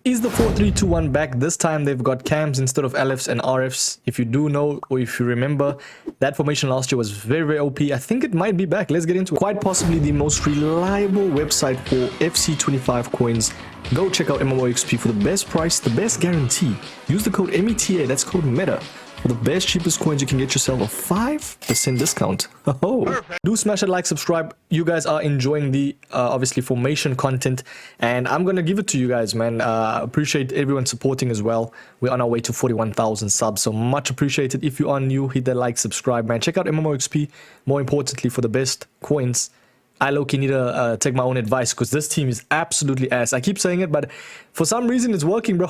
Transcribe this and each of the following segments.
Is the 4-3-2-1 back? This time they've got cams instead of LFs and RFs. If you do know, or if you remember, that formation last year was very, very OP. I think it might be back. Let's get into it. Quite possibly the most reliable website for FC25 coins. Go check out MMOXP for the best price, the best guarantee. Use the code META, that's code META. For the best, cheapest coins, you can get yourself a 5% discount. Oh, do smash that like, subscribe. You guys are enjoying the obviously formation content, and I'm gonna give it to you guys, man. Appreciate everyone supporting as well. We're on our way to 41,000 subs, so much appreciated. If you are new, hit that like, subscribe, man. Check out MMOXP. More importantly, for the best coins, I low-key need to take my own advice, because this team is absolutely ass. I keep saying it, but for some reason it's working, bro.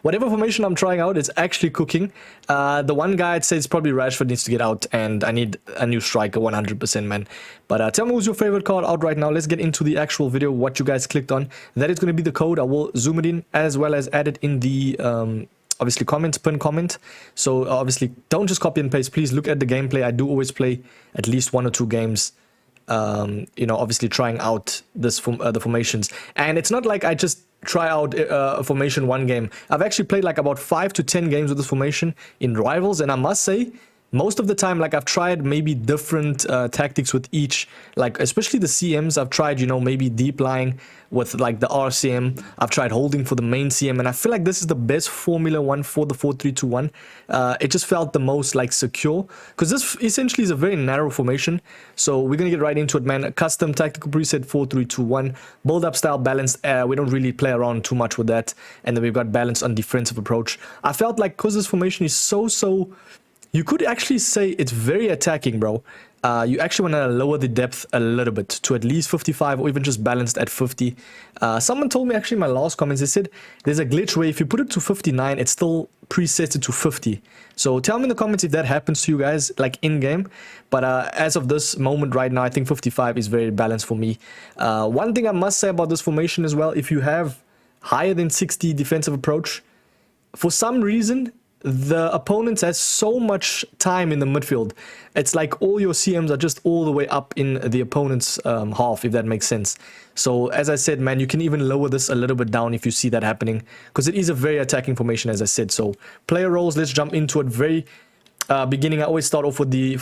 Whatever formation I'm trying out, it's actually cooking. The one guy I'd say is probably Rashford needs to get out, and I need a new striker 100%, man. But tell me who's your favorite card out right now. Let's get into the actual video, what you guys clicked on. That is going to be the code. I will zoom it in, as well as add it in the obviously comment, pin comment. So obviously don't just copy and paste. Please look at the gameplay. I do always play at least 1 or 2 games, you know, obviously trying out this the formations. And it's not like I just try out a formation one game. I've actually played like about 5 to 10 games with this formation in rivals, and I must say, most of the time, like, I've tried maybe different tactics with each, like especially the CMs. I've tried, you know, maybe deep lying with like the RCM. I've tried holding for the main CM, and I feel like this is the best Formula 1 for the 4-3-2-1. It just felt the most like secure, because this essentially is a very narrow formation. So we're gonna get right into it, man. Custom tactical preset 4-3-2-1, build up style balanced. We don't really play around too much with that, and then we've got balance on defensive approach. I felt like because this formation is so, you could actually say it's very attacking, bro. You actually want to lower the depth a little bit to at least 55, or even just balanced at 50. Someone told me actually in my last comments, they said there's a glitch where if you put it to 59, it still presets it to 50. So tell me in the comments if that happens to you guys, like in-game. But as of this moment right now, I think 55 is very balanced for me. One thing I must say about this formation as well, if you have higher than 60 defensive approach, for some reason, the opponent has so much time in the midfield. It's like all your CMs are just all the way up in the opponent's half, if that makes sense. So as I said, man, you can even lower this a little bit down if you see that happening, because it is a very attacking formation, as I said. So player roles, let's jump into it. Very beginning, I always start off with the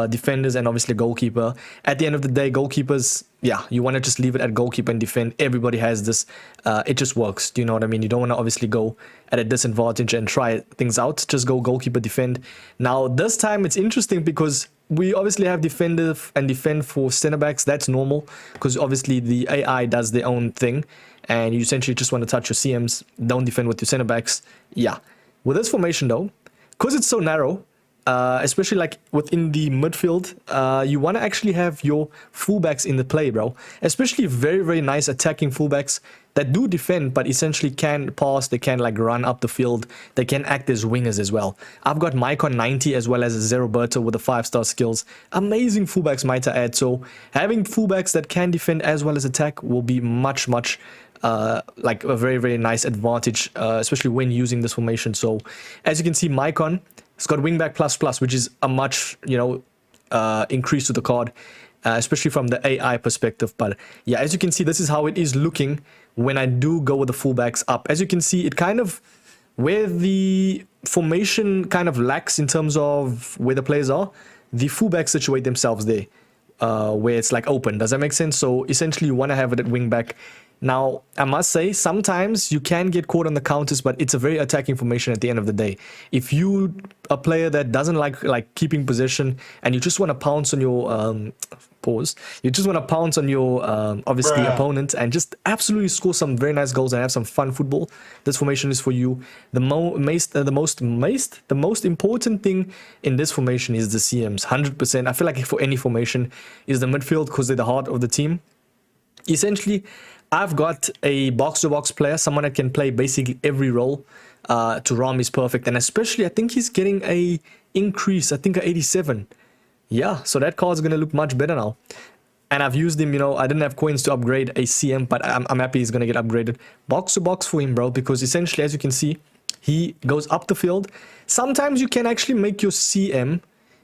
defenders and obviously goalkeeper. At the end of the day, goalkeepers, yeah, you want to just leave it at goalkeeper and defend. Everybody has this. It just works. Do you know what I mean? You don't want to obviously go at a disadvantage and try things out. Just go goalkeeper, defend. Now, this time it's interesting because we obviously have defender and defend for center backs. That's normal, because obviously the AI does their own thing, and you essentially just want to touch your CMs. Don't defend with your center backs. Yeah. With this formation though, because it's so narrow, especially like within the midfield, you want to actually have your fullbacks in the play, bro. Especially very nice attacking fullbacks that do defend, but essentially can pass. They can like run up the field. They can act as wingers as well. I've got Mike on 90 as well as Zeroberto with the 5-star skills. Amazing fullbacks, might I add. So having fullbacks that can defend as well as attack will be much like a very nice advantage, especially when using this formation. So as you can see, Mycon, it's got wingback plus, which is a much, you know, increase to the card, especially from the AI perspective. But yeah, as you can see, this is how it is looking when I do go with the fullbacks up. As you can see, it kind of, where the formation kind of lacks in terms of where the players are, the fullbacks situate themselves there, where it's like open. Does that make sense? So essentially you want to have it at wingback. Now, I must say, sometimes you can get caught on the counters, but it's a very attacking formation at the end of the day. If you a player that doesn't like keeping possession, and you just want to pounce on your you just want to pounce on your obviously opponent and just absolutely score some very nice goals and have some fun football, this formation is for you. The most important thing in this formation is the CMs. 100%. I feel like for any formation is the midfield, because they're the heart of the team. Essentially, I've got a box-to-box player, someone that can play basically every role. Thuram is perfect, and especially I think he's getting a increase, I think a 87. Yeah, so that card's going to look much better now. And I've used him, you know, I didn't have coins to upgrade a CM, but I'm happy he's going to get upgraded. Box-to-box for him, bro, because essentially, as you can see, he goes up the field. Sometimes you can actually make your CM,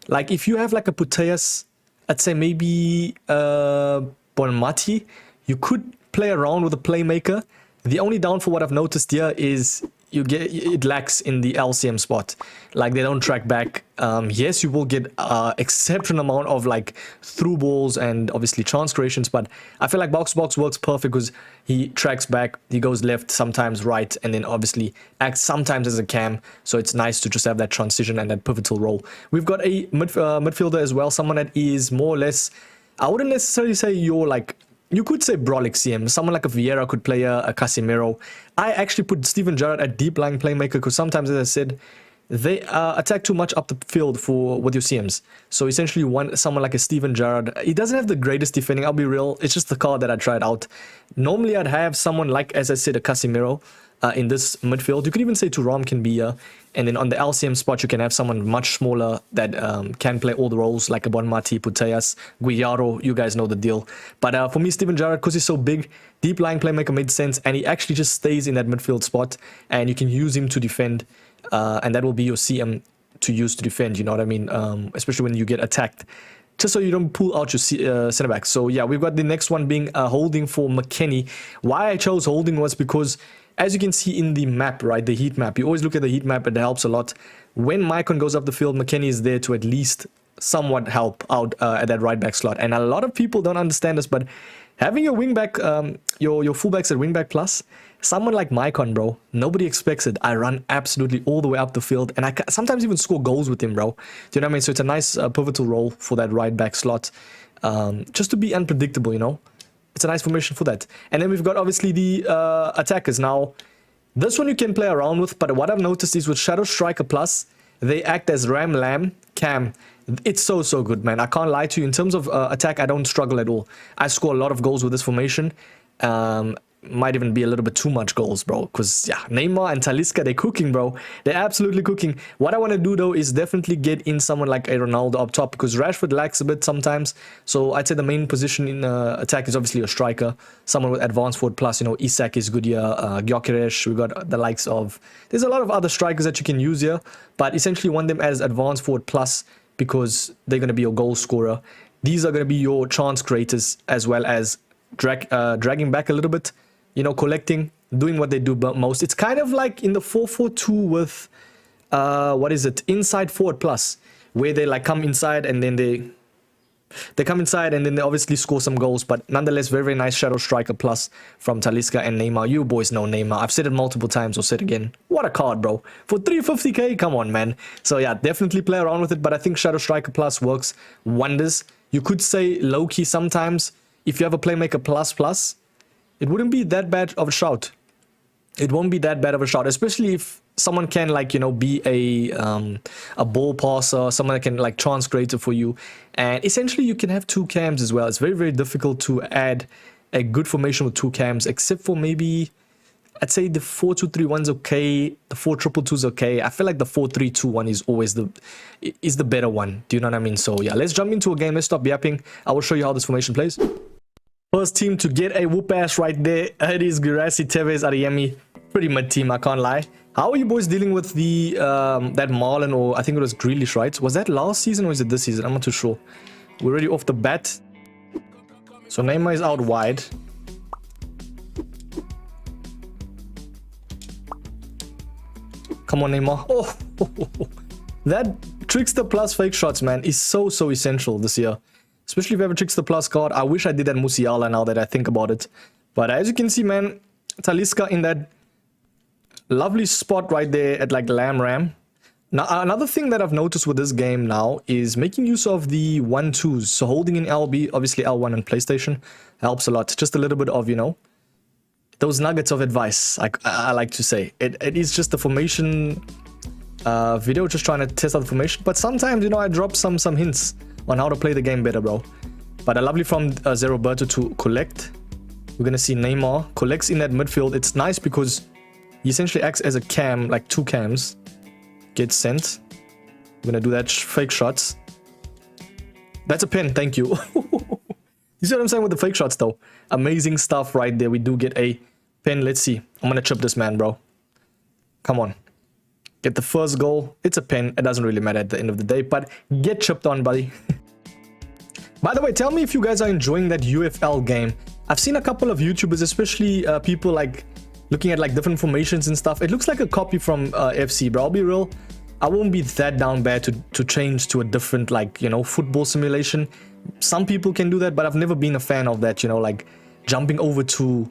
like if you have like a Puteas, I'd say maybe Bonmati, you could play around with a playmaker, The only downfall what I've noticed here is it lacks in the LCM spot. Like, they don't track back. Yes, you will get exceptional amount of like through balls and obviously chance creations, but I feel like box to box works perfect because he tracks back, he goes left, sometimes right, and then obviously acts sometimes as a cam. So it's nice to just have that transition and that pivotal role. We've got a midfielder as well, someone that is more or less, I wouldn't necessarily say you're like, you could say brolic CM. Someone like a Vieira could play a Casemiro. I actually put Steven Gerrard at deep lying playmaker because sometimes, as I said, they attack too much up the field with your CMs. So essentially, someone like a Steven Gerrard, he doesn't have the greatest defending, I'll be real. It's just the card that I tried out. Normally, I'd have someone like, as I said, a Casemiro in this midfield. You could even say Thuram can be here. And then on the LCM spot, you can have someone much smaller that can play all the roles, like a Bonmati, Putellas, Guijarro. You guys know the deal. But for me, Steven Gerrard, because he's so big, deep lying playmaker made sense, and he actually just stays in that midfield spot, and you can use him to defend, and that will be your CM to use to defend, you know what I mean? Especially when you get attacked, just so you don't pull out your centre back. So yeah, we've got the next one being holding for McKennie. Why I chose holding was because, as you can see in the map, right, the heat map, you always look at the heat map, it helps a lot. When Maicon goes up the field, McKennie is there to at least somewhat help out at that right back slot. And a lot of people don't understand this, but having your wing back, your fullbacks at wing back plus, someone like Maicon, bro, nobody expects it. I run absolutely all the way up the field, and I sometimes even score goals with him, bro. Do you know what I mean? So it's a nice pivotal role for that right back slot, just to be unpredictable, you know? It's a nice formation for that. And then we've got obviously the attackers. Now, this one you can play around with, but what I've noticed is with Shadow Striker Plus, they act as Ram, Lamb, Cam. It's so good, man. I can't lie to you. In terms of attack, I don't struggle at all. I score a lot of goals with this formation. Might even be a little bit too much goals, bro, because yeah, Neymar and Talisca, they're cooking, bro. They're absolutely cooking. What I want to do though is definitely get in someone like a Ronaldo up top, because Rashford lacks a bit sometimes. So I'd say the main position in attack is obviously a striker, someone with advanced forward plus. You know, Isak is good here, Gyökeres. We've got the likes of, there's a lot of other strikers that you can use here, but essentially want them as advanced forward plus because they're going to be your goal scorer. These are going to be your chance creators, as well as dragging back a little bit, you know, collecting, doing what they do most. It's kind of like in the 4-4-2 with, what is it, inside forward plus, where they like come inside and then they come inside and then they obviously score some goals. But nonetheless, very nice Shadow Striker plus from Talisca and Neymar. You boys know Neymar. I've said it multiple times, I'll say it again. What a card, bro. For 350k, come on, man. So yeah, definitely play around with it, but I think Shadow Striker plus works wonders. You could say low-key sometimes, if you have a Playmaker plus, it wouldn't be that bad of a shout. It won't be that bad of a shout, especially if someone can, like, you know, be a ball passer, someone that can like chance creator for you. And essentially you can have two cams as well. It's very difficult to add a good formation with two cams, except for maybe, I'd say the 4-2-3-1's okay, the 4-2-2-2's okay. I feel like the 4-3-2-1 is always the better one. Do you know what I mean? So yeah, let's jump into a game. Let's stop yapping. I will show you how this formation plays. First team to get a whoop ass right there. It is Guirassy, Tevez, Adeyemi. Pretty mid team, I can't lie. How are you boys dealing with the that Marlon, or I think it was Grealish, right? Was that last season or is it this season? I'm not too sure. We're already off the bat. So Neymar is out wide. Come on, Neymar. Oh, that Trickster plus fake shots, man, is so essential this year. Especially if you have a Trickster plus card. I wish I did that Musiala now that I think about it. But as you can see, man, Talisca in that lovely spot right there at like Ram. Now, another thing that I've noticed with this game now is making use of the 1-2s. So holding in LB, obviously L1 and PlayStation, helps a lot. Just a little bit of, you know, those nuggets of advice, I like to say. It is just the formation video, just trying to test out the formation. But sometimes, you know, I drop some hints on how to play the game better, bro. But a lovely from Zeroberto to collect. We're going to see Neymar collects in that midfield. It's nice because he essentially acts as a cam, like two cams. Gets sent. We're going to do that fake shots. That's a pin, thank you. You see what I'm saying with the fake shots, though? Amazing stuff right there. We do get a pin. Let's see. I'm going to chip this man, bro. Come on. Get the first goal. It's a pin. It doesn't really matter at the end of the day, but get chipped on, buddy. By the way, tell me if you guys are enjoying that UFL game. I've seen a couple of YouTubers, especially people like looking at like different formations and stuff, it looks like a copy from FC, bro. I'll be real, I won't be that down bad to change to a different, like, you know, football simulation. Some people can do that, but I've never been a fan of that, you know, like jumping over to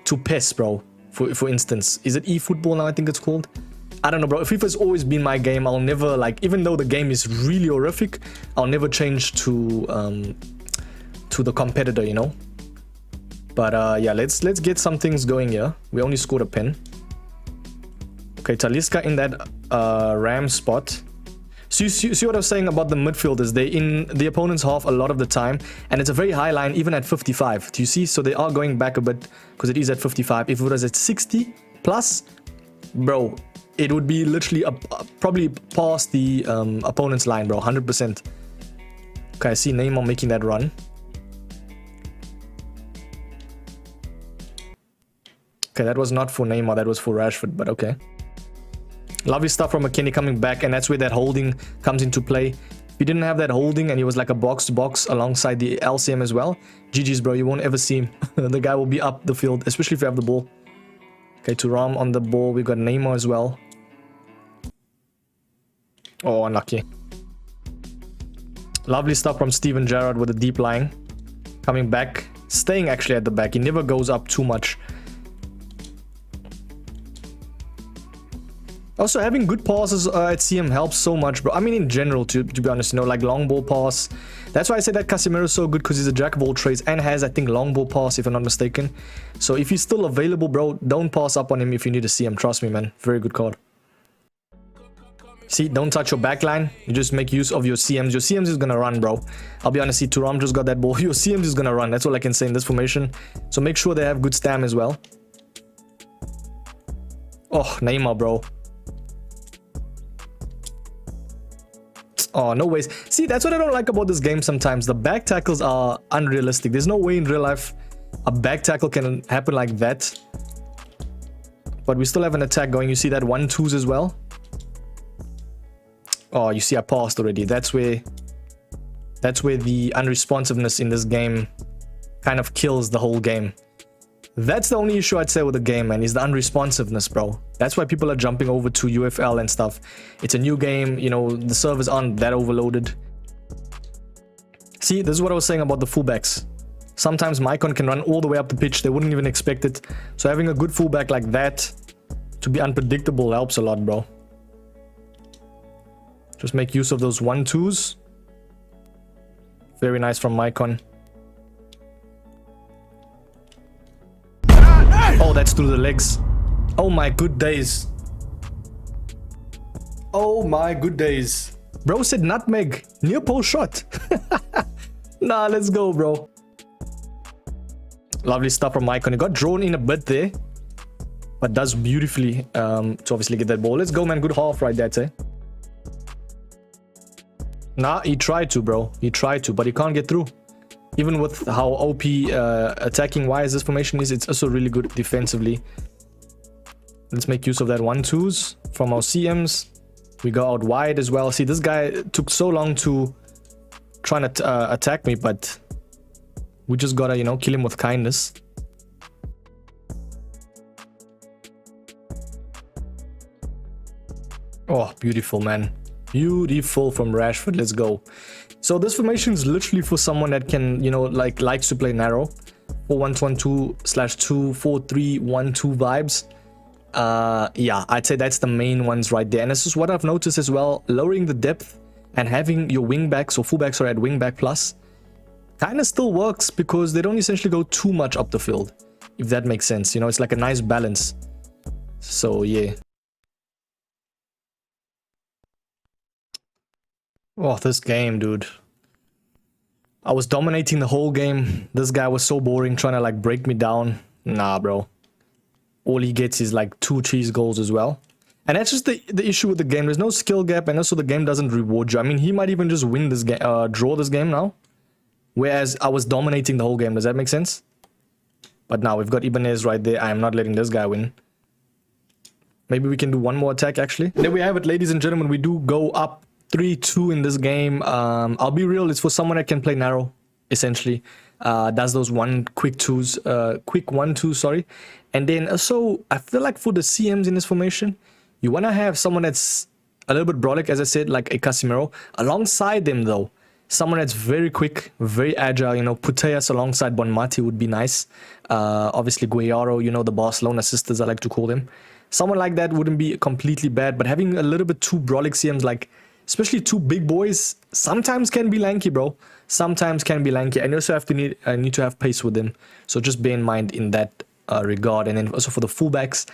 PES, bro. For instance, is it eFootball now? I think it's called. I don't know, bro. FIFA's always been my game. I'll never, like, even though the game is really horrific, I'll never change to the competitor, you know. But yeah, let's get some things going here. We only scored a pen. Okay, Talisca in that ram spot. So you see what I was saying about the midfielders? They're in the opponent's half a lot of the time, and it's a very high line even at 55. Do you see? So they are going back a bit because it is at 55. If it was at 60 plus, bro, it would be literally probably past the opponent's line, bro. 100%. Okay, I see Neymar making that run. Okay, that was not for Neymar, that was for Rashford, but okay. Lovely stuff from McKennie coming back, and that's where that holding comes into play. If he didn't have that holding and he was like a box-to-box alongside the LCM as well, GG's, bro, you won't ever see him. The guy will be up the field, especially if you have the ball. Okay, Thuram on the ball. We've got Neymar as well. Oh, unlucky. Lovely stuff from Steven Gerrard with a deep line. Coming back, staying actually at the back. He never goes up too much. Also, having good passes at CM helps so much, bro. I mean, in general, to be honest, you know, like long ball pass. That's why I say that Casemiro is so good, because he's a jack of all trades and has, I think, long ball pass, if I'm not mistaken. So if he's still available, bro, don't pass up on him if you need to see him. Trust me, man. Very good card. See, don't touch your backline. You just make use of your CMs. Your CMs is gonna run, bro. I'll be honest, see, Thuram just got that ball. Your CMs is gonna run. That's all I can say in this formation. So make sure they have good stam as well. Oh, Neymar, bro. Oh, no ways. See, that's what I don't like about this game sometimes. The back tackles are unrealistic. There's no way in real life a back tackle can happen like that. But we still have an attack going. You see that 1-2s as well. Oh, you see I passed already. That's where the unresponsiveness in this game kind of kills the whole game. That's the only issue I'd say with the game, man, is the unresponsiveness, bro. That's why people are jumping over to UFL and stuff. It's a new game, you know, the servers aren't that overloaded. See, this is what I was saying about the fullbacks. Sometimes Mycon can run all the way up the pitch. They wouldn't even expect it. So having a good fullback like that to be unpredictable helps a lot, bro. Just make use of those 1-2s. Very nice from Mycon. Oh, that's through the legs. Oh my good days. Oh my good days. Bro said nutmeg. Near post shot. Nah, let's go, bro. Lovely stuff from Mycon. He got drawn in a bit there, but does beautifully to obviously get that ball. Let's go, man. Good half right there, eh? Nah, he tried to, bro. He tried to, but he can't get through. Even with how OP attacking wise this formation is, it's also really good defensively. Let's make use of that 1-2s from our CMs. We go out wide as well. See, this guy took so long to try to attack me, but we just gotta, you know, kill him with kindness. Oh, beautiful, man. Beautiful from Rashford. Let's go. So this formation is literally for someone that can, you know, likes to play narrow. 4-1-2/2, 4-3-1-2 vibes. Yeah, I'd say that's the main ones right there. And this is what I've noticed as well. Lowering the depth and having your wing backs or fullbacks are at wing back plus kind of still works, because they don't essentially go too much up the field, if that makes sense. You know, it's like a nice balance. So yeah. Oh, this game, dude. I was dominating the whole game. This guy was so boring, trying to like break me down. Nah, bro. All he gets is like 2 cheese goals as well. And that's just the issue with the game. There's no skill gap, and also the game doesn't reward you. I mean, he might even just win this game, draw this game now. Whereas I was dominating the whole game. Does that make sense? But now we've got Ibanez right there. I am not letting this guy win. Maybe we can do one more attack, actually. There we have it, ladies and gentlemen. We do go up 3-2 in this game. I'll be real, it's for someone that can play narrow, essentially. does those quick 1-2, sorry. And then also, I feel like for the CMs in this formation, you want to have someone that's a little bit brolic, as I said, like a Casemiro. Alongside them, though, someone that's very quick, very agile, you know, Putellas alongside Bonmati would be nice. Obviously, Guerrero, you know, the Barcelona sisters, I like to call them. Someone like that wouldn't be completely bad, but having a little bit too brolic CMs, like, especially two big boys, sometimes can be lanky, bro. Sometimes can be lanky, and you also have to need to have pace with them. So just bear in mind in that regard. And then also for the fullbacks,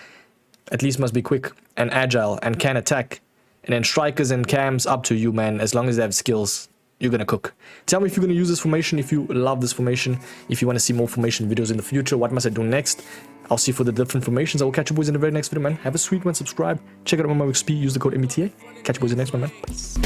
at least must be quick and agile and can attack. And then strikers and cams, up to you, man. As long as they have skills, you're gonna cook. Tell me if you're gonna use this formation, if you love this formation, if you want to see more formation videos in the future. What must I do next? I'll see for the different formations. I will catch you boys in the very next video, man. Have a sweet one, subscribe, check out my XP, use the code META. Catch you boys in the next one, man. Peace.